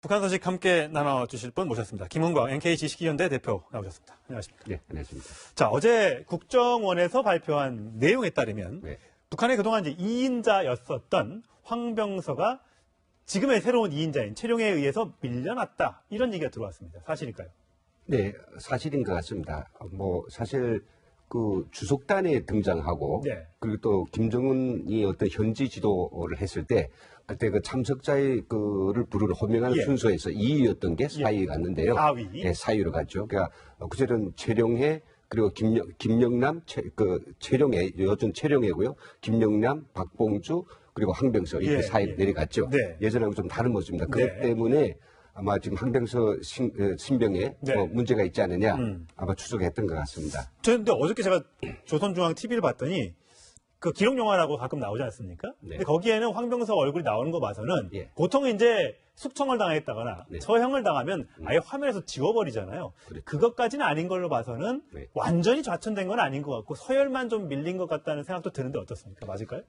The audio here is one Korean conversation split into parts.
북한 소식 함께 나눠주실 분 모셨습니다. 김은광 NK지식위원회 대표 나오셨습니다. 안녕하십니까? 네, 안녕하십니까. 자, 어제 국정원에서 발표한 내용에 따르면 네. 북한의 그동안 이제 2인자였었던 황병서가 지금의 새로운 2인자인 최룡해에 의해서 밀려났다. 이런 얘기가 들어왔습니다. 사실일까요? 네, 사실인 것 같습니다. 사실 그 주석단에 등장하고 네. 그리고 또 김정은이 어떤 현지 지도를 했을 때 그때 그 참석자의 그를 부르는 호명하는 예. 순서에서 2위였던 게 4위 갔는데요. 4위? 네, 4위로 갔죠. 그러니까 그제는 최룡해 그리고 김영남, 최룡해, 요즘 최룡해고요. 김영남, 박봉주 그리고 황병서 이렇게 예, 4위로 예. 내려갔죠. 네. 예전하고 좀 다른 모습입니다. 네. 그것 때문에 아마 지금 황병서 신병에 네. 문제가 있지 않느냐 아마 추적했던 것 같습니다. 근데 어저께 제가 조선중앙 TV를 봤더니 그 기록 영화라고 가끔 나오지 않습니까? 네. 근데 거기에는 황병서 얼굴이 나오는 거 봐서는 예. 보통 이제 숙청을 당했다거나 네. 처형을 당하면 아예 화면에서 지워버리잖아요. 그렇죠. 그것까지는 아닌 걸로 봐서는 네. 완전히 좌천된 건 아닌 것 같고 서열만 좀 밀린 것 같다는 생각도 드는데 어떻습니까? 맞을까요?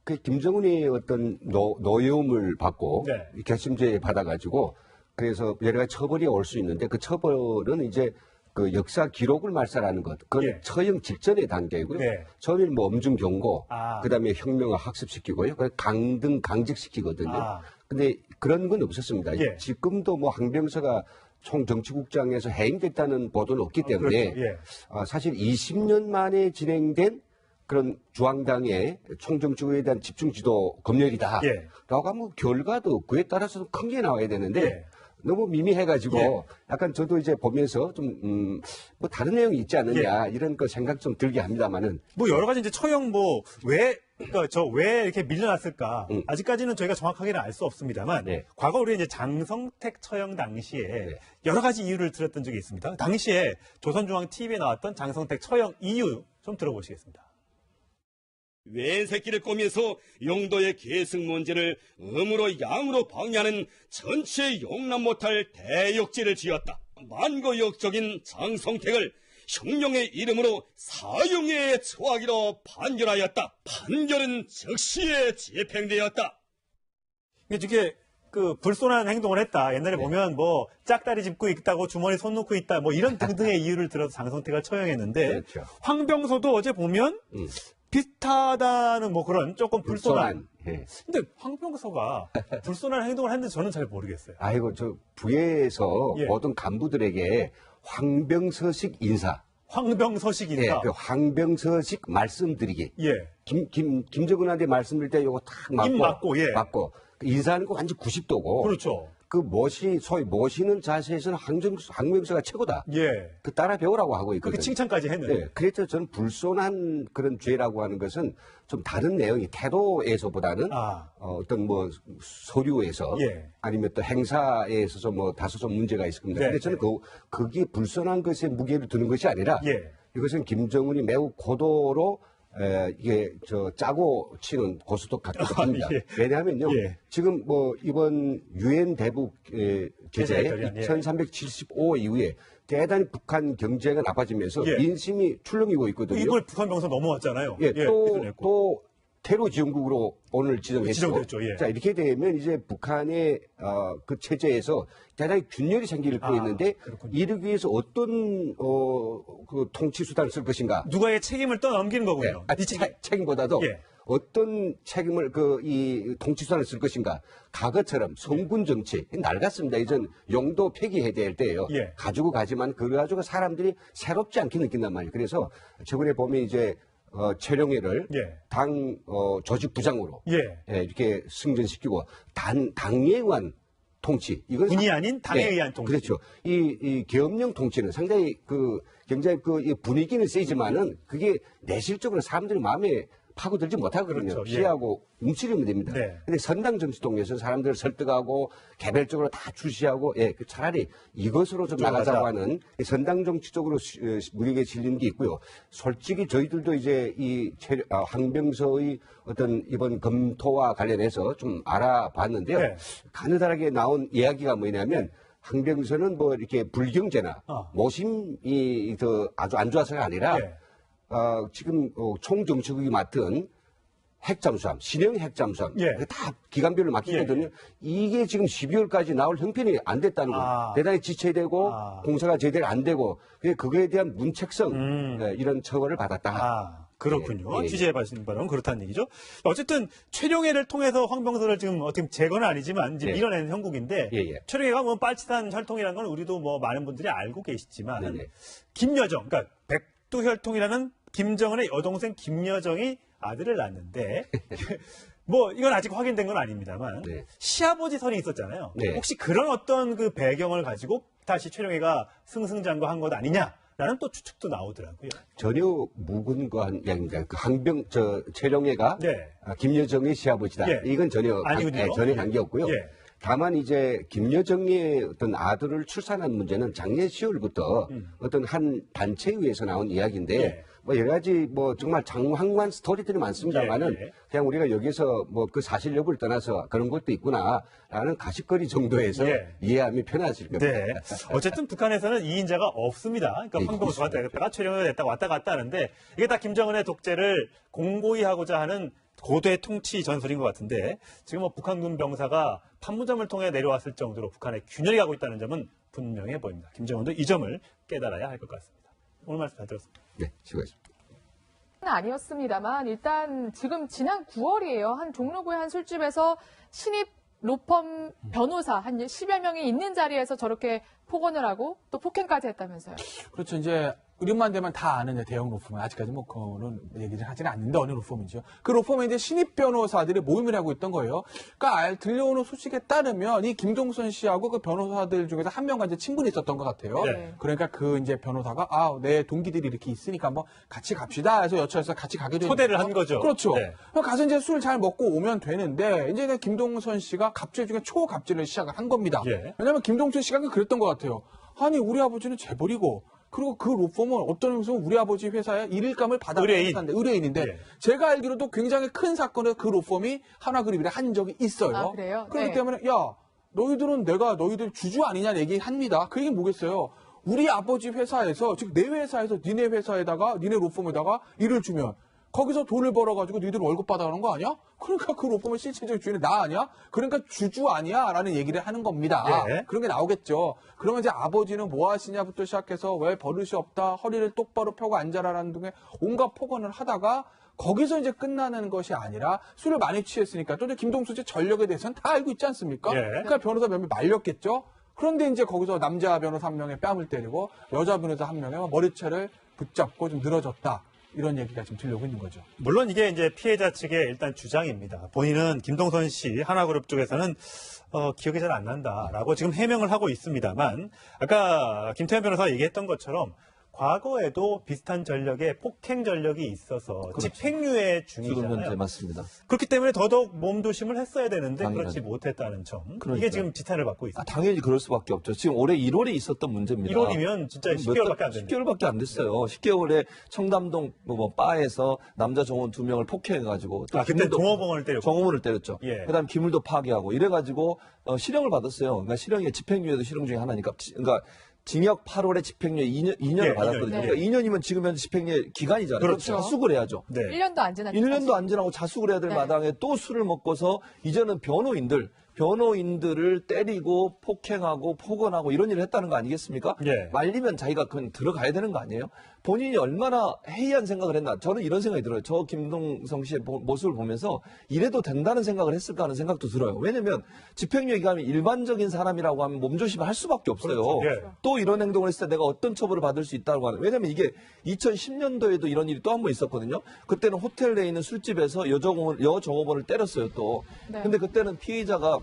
그 김정은이 어떤 노여움을 받고 네. 결심죄 받아가지고 그래서 여러 가지 처벌이 올 수 있는데 그 처벌은 이제 그 역사 기록을 말살하는 것, 그건 예. 처형 직전의 단계이고요. 네. 처음에는 뭐 엄중 경고, 아. 그다음에 혁명을 학습시키고요. 강등 강직시키거든요. 아. 근데 그런 건 없었습니다. 예. 지금도 뭐 황병서가 총정치국장에서 해임됐다는 보도는 없기 때문에 그렇죠. 예. 사실 20년 만에 진행된 그런 중앙당의 총정치국에 대한 집중지도 검열이다. 예. 라고 하면 결과도 그에 따라서 큰 게 나와야 되는데 예. 너무 미미해가지고 예. 약간 저도 이제 보면서 좀 뭐 다른 내용이 있지 않느냐 이런 거 생각 좀 들게 합니다만은 뭐 여러 가지 이제 처형 그러니까 왜 이렇게 밀려났을까? 아직까지는 저희가 정확하게는 알 수 없습니다만 네. 과거 우리 이제 장성택 처형 당시에 네. 여러 가지 이유를 들었던 적이 있습니다. 당시에 조선중앙 TV에 나왔던 장성택 처형 이유 좀 들어보시겠습니다. 웬 새끼를 꼬면서 용도의 계승 문제를 음으로 양으로 방해하는 전체 용납 못할 대역죄를 지었다. 만고역적인 장성택을 흉룡의 이름으로 사형에 처하기로 판결하였다. 판결은 즉시에 집행되었다. 이게 그 불손한 행동을 했다. 옛날에 보면 뭐 짝다리 짚고 있다고 주머니 손 놓고 있다. 뭐 이런 등등의 이유를 들어서 장성택을 처형했는데 그렇죠. 황병서도 어제 보면 비슷하다는 뭐 그런 조금 불손한. 예. 근데 황병서가 불손한 행동을 했는데 저는 잘 모르겠어요. 아이고 저 부에서 예. 모든 간부들에게 황병서식 인사, 황병서식 인사. 그 황병서식 말씀드리기. 예. 김정은한테 말씀드릴 때 요거 탁 맞고, 입 맞고, 예. 인사하는 거 완전 90도고. 그렇죠. 그 소위 모시는 자세에서는 황병서가 최고다. 예. 그 따라 배우라고 하고 있거든요. 그렇게 칭찬까지 했는데. 네, 그래서 저는 불손한 그런 죄라고 하는 것은 좀 다른 내용이 태도에서보다는 어떤 뭐 서류에서 예. 아니면 또 행사에 있어서 뭐 다소 좀 문제가 있을 겁니다. 네, 근데 저는 그게 불손한 것에 무게를 두는 것이 아니라 예. 이것은 김정은이 매우 고도로 이게 짜고 치는 고스톱 같기도 합니다. 예. 왜냐하면요. 예. 지금 뭐 이번 유엔 대북 제재 제재 2375 이후에 대단히 북한 경제가 나빠지면서 예. 민심이 출렁이고 있거든요. 이걸 북한병서 넘어왔잖아요. 예, 그전에 또 테러 지원국으로 오늘 지정했죠. 지정됐죠, 예. 자, 이렇게 되면 이제 북한의 그 체제에서 대단히 균열이 생길 거였는데 그렇군요. 이르기 위해서 어떤 그 통치 수단을 쓸 것인가? 누가의 책임을 떠넘기는 거군요. 책임보다도 예. 어떤 책임을 이 통치 수단을 쓸 것인가? 과거처럼 성군 정치 낡았습니다. 이전 용도 폐기해야 될 때예요. 예. 가지고 가지만 그래 가지고 사람들이 새롭지 않게 느낀단 말이에요. 그래서 최근에 보면 이제 최룡해를 예. 당 조직 부장으로 예. 이렇게 승진시키고 당에 의한 통치 이건 군이 아닌 당에 의한 통치. 그렇죠. 이 계엄령 통치는 상당히 굉장히 이 분위기는 세지만은 그게 내실적으로 사람들이 마음에 파고들지 못하거든요. 그렇죠. 예. 피하고 움츠리면 됩니다. 네. 근데 선당 정치통에서 사람들을 설득하고 개별적으로 다 주시하고 차라리 이것으로 좀 나가자고 하는 선당 정치 쪽으로 무리게 실리는 게 있고요. 솔직히 저희들도 이제 황병서의 어떤 이번 검토와 관련해서 좀 알아봤는데요. 네. 가느다랗게 나온 이야기가 뭐냐면 황병서는 뭐 이렇게 불경제나 모심이 아주 안 좋아서가 아니라 예. 지금 총정치국이 맡은 핵잠수함, 신형 핵잠수함, 예. 다 기간별로 막히거든요. 이게 지금 12월까지 나올 형편이 안 됐다는 거예요. 대단히 지체되고 공사가 제대로 안 되고 그거에 대한 문책성 이런 처벌을 받았다. 그렇군요. 예, 예. 취재해 보신 바는 그렇다는 얘기죠. 어쨌든 최룡해를 통해서 황병서를 지금 어떻게 제거는 아니지만 이제 예. 밀어내는 형국인데 예, 예. 최룡해가 뭐 빨치산 혈통이라는 건 우리도 뭐 많은 분들이 알고 계시지만 네네. 김여정, 그러니까 백두혈통이라는 김정은의 여동생 김여정이 아들을 낳았는데 뭐 이건 아직 확인된 건 아닙니다만 네. 시아버지 설이 있었잖아요. 네. 혹시 그런 어떤 그 배경을 가지고 다시 최룡해가 승승장구한 것 아니냐라는 또 추측도 나오더라고요. 전혀 무근거한 이야기입니다. 그 최룡해가 네. 김여정의 시아버지다. 예. 이건 전혀 아니군요. 전혀 관계없고요. 예. 다만 이제 김여정의 어떤 아들을 출산한 문제는 작년 10월부터 어떤 한 단체에 의해서 나온 이야기인데 예. 뭐 여러 가지 뭐 정말 장황한 스토리들이 많습니다만은 예, 예. 그냥 우리가 여기서 뭐 그 사실 여부를 떠나서 그런 것도 있구나라는 가십거리 정도에서 예. 이해하면 편하실 겁니다. 네. 어쨌든 북한에서는 이인자가 없습니다. 그러니까 네, 황병서가 있습니다. 됐다가 최룡해가 됐다가 왔다 갔다 하는데 이게 다 김정은의 독재를 공고히 하고자 하는 고대 통치 전술인 것 같은데 지금 뭐 북한군 병사가 판문점을 통해 내려왔을 정도로 북한에 균열이 가고 있다는 점은 분명해 보입니다. 김정은도 이 점을 깨달아야 할 것 같습니다. 오늘 말씀 잘 들었습니다. 네, 수고하셨습니다. 아니었습니다만 일단 지금 지난 9월이에요. 한 종로구의 한 술집에서 신입 로펌 변호사 한 10여 명이 있는 자리에서 저렇게 폭언을 하고 또 폭행까지 했다면서요. 그렇죠. 이제 이름만 되면 다 아는 이제 대형 로펌은 아직까지 뭐 그런 얘기를 하지는 않는데 어느 로펌이죠. 그 로펌에 이제 신입 변호사들이 모임을 하고 있던 거예요. 그러니까 들려오는 소식에 따르면 이 김동선 씨하고 그 변호사들 중에서 한 명과 이제 친분이 있었던 것 같아요. 네. 그러니까 그 이제 변호사가 내 동기들이 이렇게 있으니까 한번 같이 갑시다 해서 여차해서 같이 가게 된 초대를 한 거죠. 그렇죠. 네. 그럼 가서 이제 술 잘 먹고 오면 되는데 이제 김동선 씨가 갑질 중에 초갑질을 시작을 한 겁니다. 예. 왜냐하면 김동선 씨가 그랬던 것 같아요. 아니 우리 아버지는 재벌이고 그리고 그 로펌은 어떤 의미에서 우리 아버지 회사에 일감을 받아 의뢰인인데 예. 제가 알기로도 굉장히 큰 사건을 그 로펌이 하나그룹이라 한 적이 있어요. 아, 그래요? 그렇기 네. 때문에 야 너희들은 내가 너희들 주주 아니냐는 얘기합니다. 그 얘기는 뭐겠어요? 우리 아버지 회사에서 즉 내 회사에서 니네 회사에다가 니네 로펌에다가 일을 주면 거기서 돈을 벌어가지고 니들 월급 받아가는 거 아니야? 그러니까 그 로펌의 실질적 주인은 나 아니야? 그러니까 주주 아니야? 라는 얘기를 하는 겁니다. 예. 그런 게 나오겠죠. 그러면 이제 아버지는 뭐 하시냐부터 시작해서 왜 버릇이 없다, 허리를 똑바로 펴고 앉아라라는 등의 온갖 폭언을 하다가 거기서 이제 끝나는 것이 아니라 술을 많이 취했으니까 또 이제 김동수 씨 전력에 대해서는 다 알고 있지 않습니까? 예. 그러니까 변호사 몇 명 말렸겠죠. 그런데 이제 거기서 남자 변호사 한 명의 뺨을 때리고 여자 변호사 한 명의 머리채를 붙잡고 좀 늘어졌다. 이런 얘기가 지금 들려오고 있는 거죠. 물론 이게 이제 피해자 측의 일단 주장입니다. 본인은 김동선 씨 하나그룹 쪽에서는 기억이 잘 안 난다라고 지금 해명을 하고 있습니다만 아까 김태현 변호사가 얘기했던 것처럼 과거에도 비슷한 전력에 폭행 전력이 있어서 집행유예 지금 현재 중이잖아요. 맞습니다. 그렇기 때문에 더더욱 몸조심을 했어야 되는데 당연하죠. 그렇지 못했다는 점. 이게 그러니까요. 지금 지탄을 받고 있습니다. 당연히 그럴 수밖에 없죠. 지금 올해 1월에 있었던 문제입니다. 1월이면 진짜 10개월밖에 안 됐는데. 10개월밖에 안 됐어요. 10개월에 청담동 바에서 남자 정원 2명을 폭행해가지고 또 그때 기물도- 종업원을 때렸고. 정호문을 때렸죠. 예. 그다음 기물도 파괴하고 이래가지고 실형을 받았어요. 그러니까 실형이 집행유예도 실형 중에 하나니까 그러니까 징역 8월에 집행유예 2년을 예, 받았거든요. 2년. 그러니까 2년이면 지금 현재 집행유예 기간이잖아요. 그렇죠. 자숙을 해야죠. 네. 1년도 안 지났죠. 1년도 안 지나고 자숙을 해야 될 네. 마당에 또 술을 먹고서 이제는 변호인들을 때리고 폭행하고 폭언하고 이런 일을 했다는 거 아니겠습니까? 예. 말리면 자기가 그건 들어가야 되는 거 아니에요? 본인이 얼마나 해이한 생각을 했나. 저는 이런 생각이 들어요. 저 김동성 씨의 모습을 보면서 이래도 된다는 생각을 했을까 하는 생각도 들어요. 왜냐면 집행유예 기간이 일반적인 사람이라고 하면 몸조심을 할 수밖에 없어요. 그렇죠. 예. 또 이런 행동을 했을 때 내가 어떤 처벌을 받을 수 있다고 하는. 왜냐면 이게 2010년도에도 이런 일이 또 한 번 있었거든요. 그때는 호텔 내에 있는 술집에서 여정호원을 때렸어요 또. 네. 근데 그때는 피해자가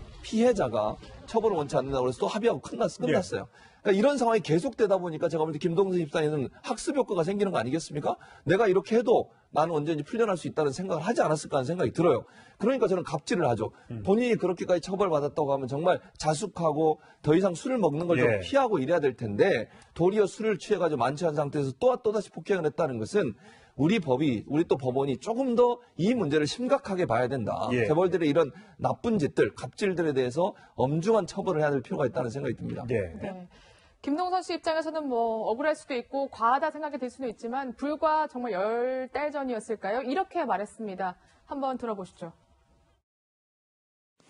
처벌을 원치 않는다고 해서 또 합의하고 끝났어요. 그러니까 이런 상황이 계속되다 보니까 제가 볼 때 김동선 입장에는 학습 효과가 생기는 거 아니겠습니까? 내가 이렇게 해도 나는 언제든지 풀려날 수 있다는 생각을 하지 않았을까 하는 생각이 들어요. 그러니까 저는 갑질을 하죠. 본인이 그렇게까지 처벌받았다고 하면 정말 자숙하고 더 이상 술을 먹는 걸 좀 예. 피하고 이래야 될 텐데 도리어 술을 취해가지고 만취한 상태에서 또다시 폭행을 했다는 것은 우리 또 법원이 조금 더 이 문제를 심각하게 봐야 된다. 예. 재벌들의 이런 나쁜 짓들, 갑질들에 대해서 엄중한 처벌을 해야 될 필요가 있다는 생각이 듭니다. 네. 네. 김동선 씨 입장에서는 뭐 억울할 수도 있고 과하다 생각이 들 수도 있지만 불과 정말 10달 전이었을까요? 이렇게 말했습니다. 한번 들어보시죠.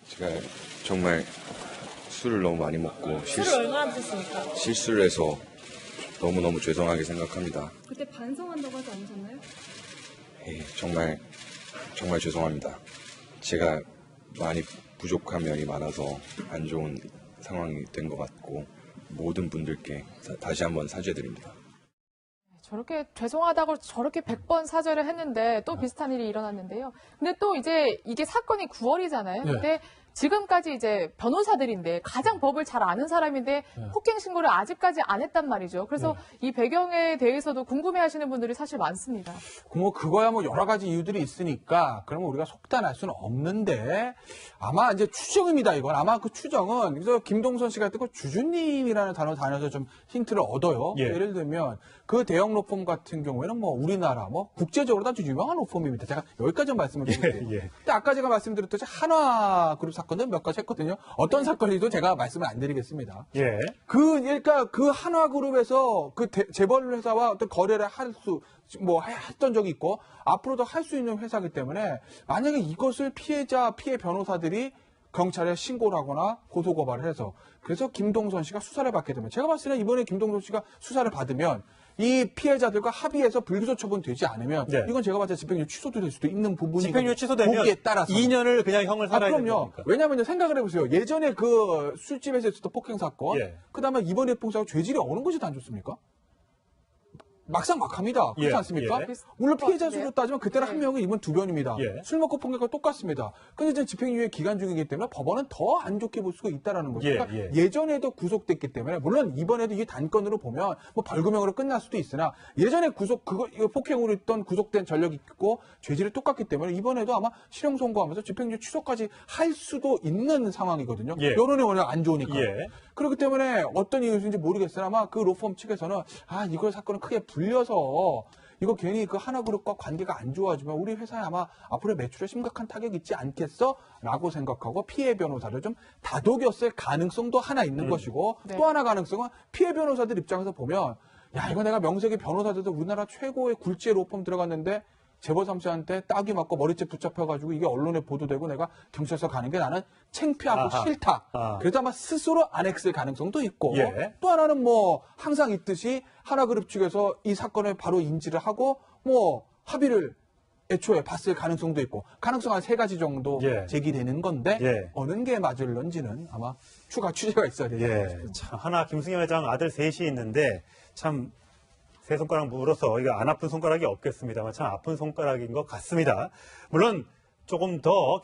제가 정말 술을 너무 많이 먹고 술을 얼마나 드셨습니까? 실수를 해서 너무너무 죄송하게 생각합니다. 그때 반성한다고 하지 않으셨나요? 예, 정말 죄송합니다. 제가 많이 부족한 면이 많아서 안 좋은 상황이 된 것 같고 모든 분들께 다시 한번 사죄드립니다. 저렇게 죄송하다고 저렇게 100번 사죄를 했는데 또 비슷한 일이 일어났는데요. 근데 또 이제 이게 사건이 9월이잖아요. 네. 근데 지금까지 이제 변호사들인데 가장 법을 잘 아는 사람인데 폭행 신고를 아직까지 안 했단 말이죠. 그래서 이 배경에 대해서도 궁금해하시는 분들이 사실 많습니다. 뭐 그거야 뭐 여러 가지 이유들이 있으니까 그러면 우리가 속단할 수는 없는데 아마 이제 추정입니다. 이건 아마 그 추정은 그래서 김동선 씨 같은 거 주주님이라는 단어에서 좀 힌트를 얻어요. 예. 예를 들면 그 대형 로펌 같은 경우에는 뭐 우리나라 뭐 국제적으로 아주 유명한 로펌입니다. 제가 여기까지 말씀을 드릴게요. 예. 근데 아까 제가 말씀드렸듯이 한화그룹 사건들 몇 가지 했거든요. 어떤 사건인지도 제가 말씀을 안 드리겠습니다. 예. 그러니까 그 한화그룹에서 그 재벌 회사와 어떤 거래를 했던 적이 있고 앞으로도 할 수 있는 회사이기 때문에 만약에 이것을 피해 변호사들이 경찰에 신고를 하거나 고소고발을 해서 그래서 김동선 씨가 수사를 받게 되면 제가 봤을 때는 이번에 김동선 씨가 수사를 받으면 이 피해자들과 합의해서 불기소 처분되지 않으면 네. 이건 제가 봤을 때 집행유예 취소도 될 수도 있는 부분이 집행유예 취소되면 보기에 따라서 2년을 그냥 형을 살아야 되는 그럼요. 겁니까? 왜냐하면 생각을 해보세요. 예전에 그 술집에서 있었던 폭행 사건, 예. 그다음에 이번에 폭행 사건 죄질이 어느 것이 더 안 좋습니까? 막상막합니다. 그렇지 예, 않습니까? 예. 물론 피해자 네. 수로 따지면 그때는 네. 한 명은 이번 두 변입니다. 예. 술 먹고 폭행과 똑같습니다. 근데 이제 집행유예 기간 중이기 때문에 법원은 더 안 좋게 볼 수가 있다라는 거죠. 예, 그러니까 예. 예전에도 구속됐기 때문에 물론 이번에도 이 단건으로 보면 뭐 벌금형으로 끝날 수도 있으나 예전에 이거 폭행으로 했던 구속된 전력이 있고 죄질이 똑같기 때문에 이번에도 아마 실형 선고하면서 집행유예 취소까지 할 수도 있는 상황이거든요. 예. 여론이 워낙 안 좋으니까. 예. 그렇기 때문에 어떤 이유인지 모르겠으나 아마 그 로펌 측에서는 이걸 사건을 크게 불려서 이거 괜히 그 하나그룹과 관계가 안 좋아지면 우리 회사에 아마 앞으로 매출에 심각한 타격이 있지 않겠어? 라고 생각하고 피해 변호사를 좀 다독였을 가능성도 하나 있는 것이고 네. 또 하나 가능성은 피해 변호사들 입장에서 보면 야, 이거 내가 명색이 변호사들도 우리나라 최고의 굴지의 로펌 들어갔는데 재벌 3세한테 딱이 맞고 머리채 붙잡혀가지고 이게 언론에 보도되고 내가 경찰서 가는 게 나는 창피하고 아하. 싫다. 아. 그래서 아마 스스로 안엑스일 가능성도 있고 예. 또 하나는 뭐 항상 있듯이 하나그룹 측에서 이 사건을 바로 인지를 하고 뭐 합의를 애초에 봤을 가능성도 있고 가능성 한 3가지 정도 예. 제기되는 건데 예. 어느 게 맞을런지는 아마 추가 취재가 있어야 되는 예. 거죠. 참, 하나 김승현 회장 아들 셋이 있는데 참 세 손가락 물어서 이거 안 아픈 손가락이 없겠습니다만 참 아픈 손가락인 것 같습니다. 물론 조금 더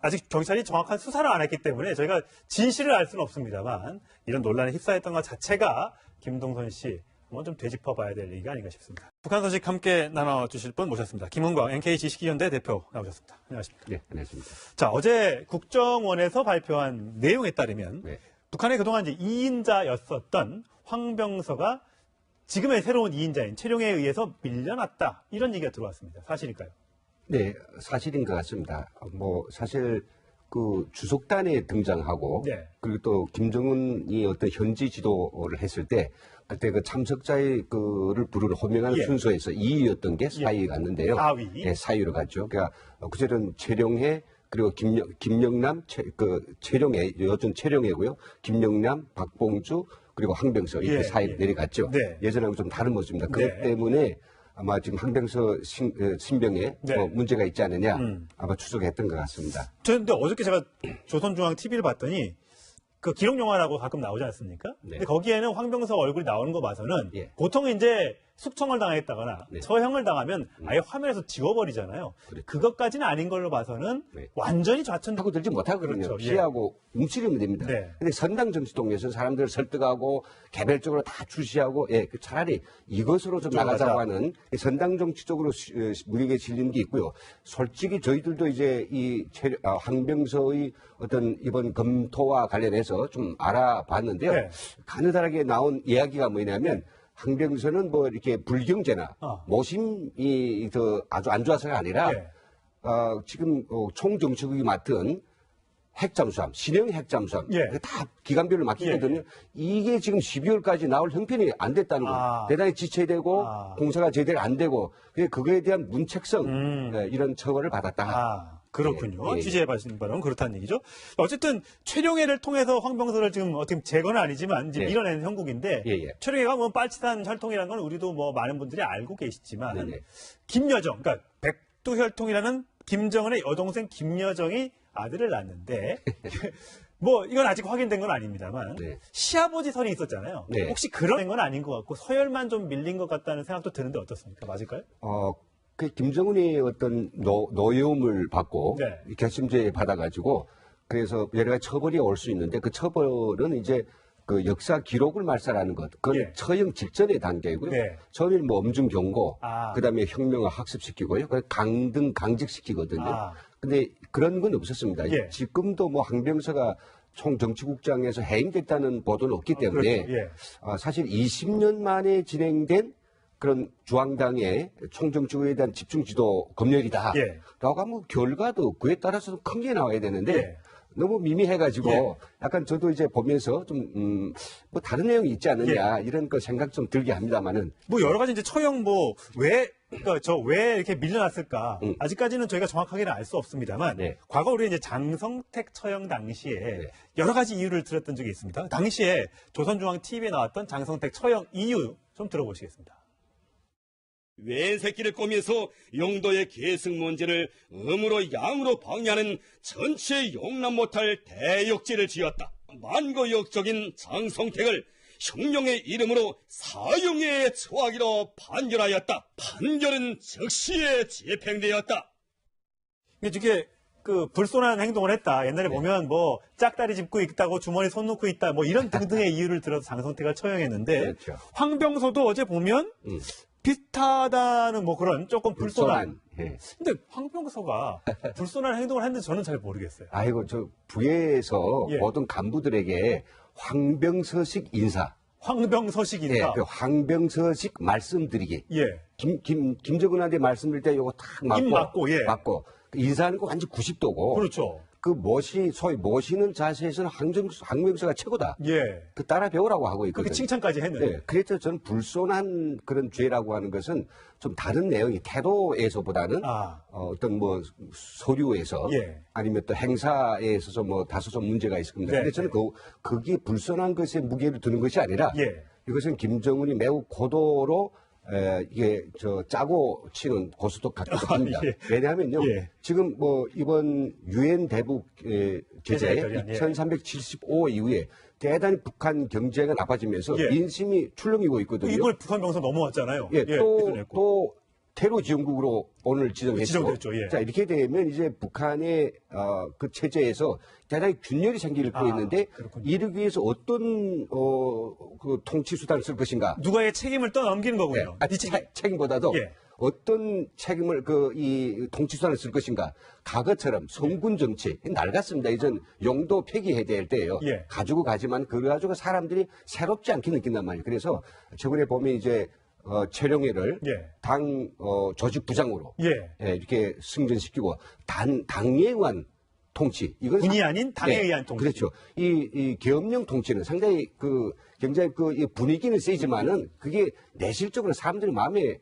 아직 경찰이 정확한 수사를 안 했기 때문에 저희가 진실을 알 수는 없습니다만 이런 논란에 휩싸였던 것 자체가 김동선 씨 한번 좀 되짚어봐야 될 얘기가 아닌가 싶습니다. 북한 소식 함께 나눠주실 분 모셨습니다. 김은광 NK 지식기현대 대표 나오셨습니다. 안녕하십니까? 네, 안녕하십니까. 자, 어제 국정원에서 발표한 내용에 따르면 네. 북한의 그동안 이제 2인자였었던 황병서가 지금의 새로운 2인자인 최룡해에 의해서 밀려났다. 이런 얘기가 들어왔습니다. 사실일까요? 네, 사실인 것 같습니다. 뭐 사실 그 주석단에 등장하고 네. 그리고 또 김정은이 어떤 현지 지도를 했을 때 그때 그 참석자의 그를 부르는 호명하는 예. 순서에서 2위였던 게 4위에 갔는데요. 4위. 네, 4위로 갔죠. 그러니까 그제는 최룡해 그리고 김영남, 최룡해 요즘 최룡해고요. 김영남, 박봉주 그리고 황병서 이렇게 예, 4위로 예. 내려갔죠. 네. 예전하고 좀 다른 모습입니다. 네. 그것 때문에 아마 지금 황병서 신병에 네. 문제가 있지 않느냐 음. 아마 추적했던 것 같습니다. 근데 어저께 제가 조선중앙 TV를 봤더니 그 기록 영화라고 가끔 나오지 않습니까? 네. 근데 거기에는 황병서 얼굴이 나오는 거 봐서는 예. 보통 이제 숙청을 당했다거나 네. 처형을 당하면 아예 화면에서 지워버리잖아요. 그렇죠. 그것까지는 아닌 걸로 봐서는 네. 완전히 좌천 하고 들지 못하거든요. 그렇죠. 예. 피하고 움츠리면 됩니다. 네. 근데 선당 정치동에서 사람들을 설득하고 개별적으로 다 주시하고 그 차라리 이것으로 좀 나가자고 하는 선당 정치 쪽으로 무리게 실리는 게 있고요. 솔직히 저희들도 이제 이 황병서의 어떤 이번 검토와 관련해서 좀 알아봤는데요. 네. 가느다랗게 나온 이야기가 뭐냐면 황병서는 뭐 이렇게 불경제나 모심이 아주 안 좋아서가 아니라 예. 지금 총정치국이 맡은 핵잠수함, 신형 핵잠수함, 예. 다 기간별로 막히거든요. 이게 지금 12월까지 나올 형편이 안 됐다는 거예요. 아. 대단히 지체되고 공사가 제대로 안 되고 그거에 대한 문책성 이런 처벌을 받았다. 아, 그렇군요. 예, 예. 취재해 보신 바로는 그렇다는 얘기죠. 어쨌든 최룡해를 통해서 황병서를 지금 어떻게 제거는 아니지만 이제 예. 밀어내는 형국인데 예, 예. 최룡해가 뭐 빨치산 혈통이라는 건 우리도 뭐 많은 분들이 알고 계시지만 네네. 김여정, 그러니까 백두혈통이라는 김정은의 여동생 김여정이 아들을 낳았는데 뭐 이건 아직 확인된 건 아닙니다만 네. 시아버지 설이 있었잖아요. 네. 혹시 그런 건 아닌 것 같고 서열만 좀 밀린 것 같다는 생각도 드는데 어떻습니까? 맞을까요? 그 김정은이 어떤 노여움을 받고 네. 결심죄 받아가지고 그래서 여러 가지 처벌이 올 수 있는데 그 처벌은 이제 그 역사 기록을 말살하는 것, 그건 예. 처형 직전의 단계이고요. 네. 처음에는 뭐 엄중 경고, 아. 그다음에 혁명을 학습시키고요. 강등 강직시키거든요. 아. 근데 그런 건 없었습니다. 예. 지금도 뭐 황병서가 총정치국장에서 해임됐다는 보도는 없기 때문에 그렇죠. 예. 사실 20년 만에 진행된 그런 중앙당의 총정치국에 대한 집중지도 검열이다. 예. 라고 하면 결과도 그에 따라서 큰 게 나와야 되는데 예. 너무 미미해가지고 예. 약간 저도 이제 보면서 좀 뭐 다른 내용이 있지 않느냐 이런 거 생각 좀 들게 합니다만은 뭐 여러 가지 이제 처형 그러니까 저 왜 이렇게 밀려났을까 아직까지는 저희가 정확하게는 알 수 없습니다만 네. 과거 우리 이제 장성택 처형 당시에 네. 여러 가지 이유를 들었던 적이 있습니다. 당시에 조선중앙 TV에 나왔던 장성택 처형 이유 좀 들어보시겠습니다. 웬 새끼를 꼬면서 영도의 계승 문제를 음으로 양으로 방해하는 전체 용납 못할 대역죄를 지었다. 만고역적인 장성택을 혁명의 이름으로 사형에 처하기로 판결하였다. 판결은 즉시에 집행되었다. 이게 그 불손한 행동을 했다. 옛날에 보면 뭐 짝다리 짚고 있다고 주머니 손 놓고 있다. 뭐 이런 등등의 이유를 들어서 장성택을 처형했는데 그렇죠. 황병서도 어제 보면 비슷하다는 뭐 그런 조금 불손한. 예. 근데 황병서가 불손한 행동을 했는지 저는 잘 모르겠어요. 아이고 저 부에서 예. 모든 간부들에게 황병서식 인사, 황병서식 인사. 예, 그 황병서식 말씀드리기. 예. 김정은한테 말씀드릴 때 요거 탁 맞고, 입 맞고, 예. 맞고 그 인사하는 거 완전 90도고. 그렇죠. 그 소위 모시는 자세에서는 황병서가 최고다. 예. 그 따라 배우라고 하고 그렇게 있거든요. 칭찬까지 했는데. 네, 그래서 저는 불손한 그런 죄라고 하는 것은 좀 다른 내용이 태도에서보다는 아. 어떤 뭐 서류에서 예. 아니면 또 행사에 있어서 뭐 다소 좀 문제가 있을 겁니다. 네, 근데 저는 그게 불손한 것에 무게를 두는 것이 아니라 예. 이것은 김정은이 매우 고도로 이게 짜고 치는 고스톱 같기도 합니다. 예. 왜냐하면요. 예. 지금 뭐 이번 유엔 대북 제재 제재, 예. 2375 이후에 대단히 북한 경제가 나빠지면서 예. 민심이 출렁이고 있거든요. 이번에 북한 병서 넘어왔잖아요. 예, 기존했고. 또 테러 지원국으로 오늘 지정했죠. 지정됐죠, 예. 자, 이렇게 되면 이제 북한의 그 체제에서 대단히 균열이 생길 거 있는데 그렇군요. 이러기 위해서 어떤 그 통치 수단을 쓸 것인가? 누가의 책임을 떠넘기는 거군요. 이 책임보다도 예. 어떤 책임을 이 통치 수단을 쓸 것인가? 과거처럼 성군 정치 낡았습니다. 이전 용도 폐기해야 될 때예요. 예. 가지고 가지만 그래 가지고 사람들이 새롭지 않게 느낀단 말이에요. 그래서 최근에 보면 이제 최룡해를 예. 당 조직 부장으로 예. 이렇게 승진시키고 당에 의한 통치 이건 군이 아닌 당에 의한 통치. 그렇죠. 이 계엄령 통치는 상당히 굉장히 이 분위기는 세지만은 그게 내실적으로 사람들이 마음에